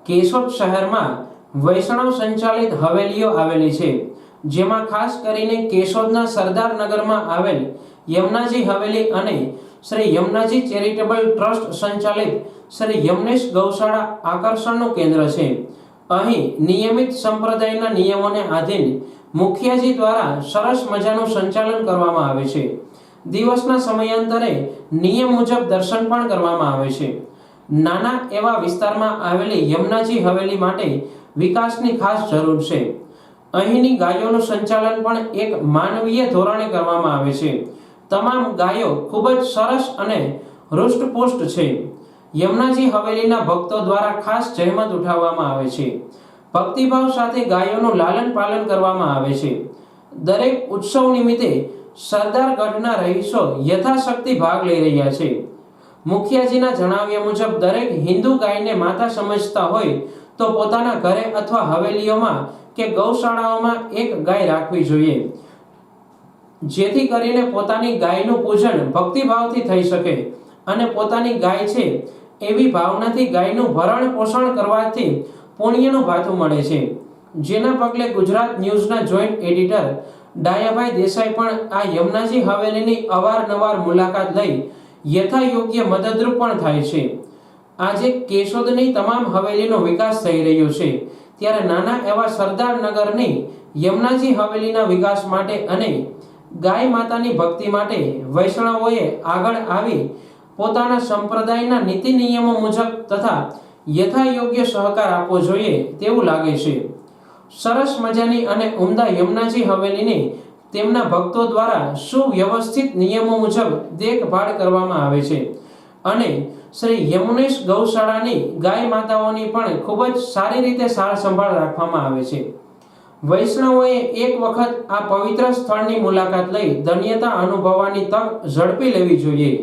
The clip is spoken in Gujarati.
કેશોદ શહેરમાં વૈષ્ણવ સંચાલિત હવેલીઓ આવેલી છે, જેમાં ખાસ કરીને કેશોદના સરદારનગરમાં આવેલ યમુનાજી હવેલી અને શ્રી યમુનાજી ચેરિટેબલ ટ્રસ્ટ સંચાલિત શ્રી યમનેશ ગૌશાળા આકર્ષણનું કેન્દ્ર છે। અહીં નિયમિત સંપ્રદાયના નિયમોને આધીન મુખિયાજી દ્વારા સરસ મજાનું સંચાલન કરવામાં આવે છે। દિવસના સમયાંતરે નિયમ મુજબ દર્શન પણ કરવામાં આવે છે। નાના એવા વિસ્તારમાં આવેલી યમુનાજી હવેલી માટે વિકાસની ખાસ જરૂર છે। અહીંની ગાયોનું સંચાલન પણ એક માનવીય ધોરણે કરવામાં આવે છે। તમામ ગાયો ખૂબ જ સરસ અને હૃષ્ટપુષ્ટ છે। યમુનાજી હવેલીના ભક્તો દ્વારા ખાસ જહેમત ઉઠાવવામાં આવે છે। ભક્તિભાવ સાથે ગાયોનું લાલન પાલન કરવામાં આવે છે। દરેક ઉત્સવ નિમિત્તે સરદારગઢના રહીશો યથાશક્તિ ભાગ લઈ રહ્યા છે। મુખિયાજીના જણાવ્યા મુજબ દરેક હિન્દુ ગાયને માતા સમજતા હોય તો પોતાના ઘરે અથવા હવેલીઓમાં કે ગૌશાળાઓમાં એક ગાય રાખવી જોઈએ, જેથી કરીને પોતાની ગાયનું પૂજન ભક્તિભાવથી થઈ શકે અને પોતાની ગાય છે એવી ભાવનાથી ગાયનું ભરણ પોષણ કરવાથી પુણ્યનું ભાથું મળે છે। જેના પગલે ગુજરાત ન્યૂઝના જોઈન્ટ એડિટર ડાયાભાઈ દેસાઈ પણ આ યમુનાજી હવેલીની અવારનવાર મુલાકાત લઈ યથાયોગ્ય મદદરૂપ પણ થાય છે। આજે કેશોદની તમામ હવેલીનો વિકાસ થઈ રહ્યો છે, ત્યારે નાના એવા સરદારનગરની યમુનાજી હવેલીના વિકાસ માટે અને ગાય માતાની ભક્તિ માટે વૈષ્ણવોએ આગળ આવી પોતાના સંપ્રદાયના નીતિ નિયમો મુજબ તથા યથાયોગ્ય સહકાર આપવો જોઈએ તેવું લાગે છે। સરસ મજાની અને ઉમદા યમુનાજી હવેલીને તેમના ભક્તો દ્વારા સુવ્યવસ્થિત નિયમો મુજબ દેખભાળ કરવામાં આવે છે અને શ્રી યમુનેશ ગૌશાળાની ગાય માતાઓની પણ ખૂબ જ સારી રીતે સાર સંભાળ રાખવામાં આવે છે। વૈષ્ણવોએ એક વખત આ પવિત્ર સ્થળની મુલાકાત લઈ ધન્યતા અનુભવવાની તક ઝડપી લેવી જોઈએ।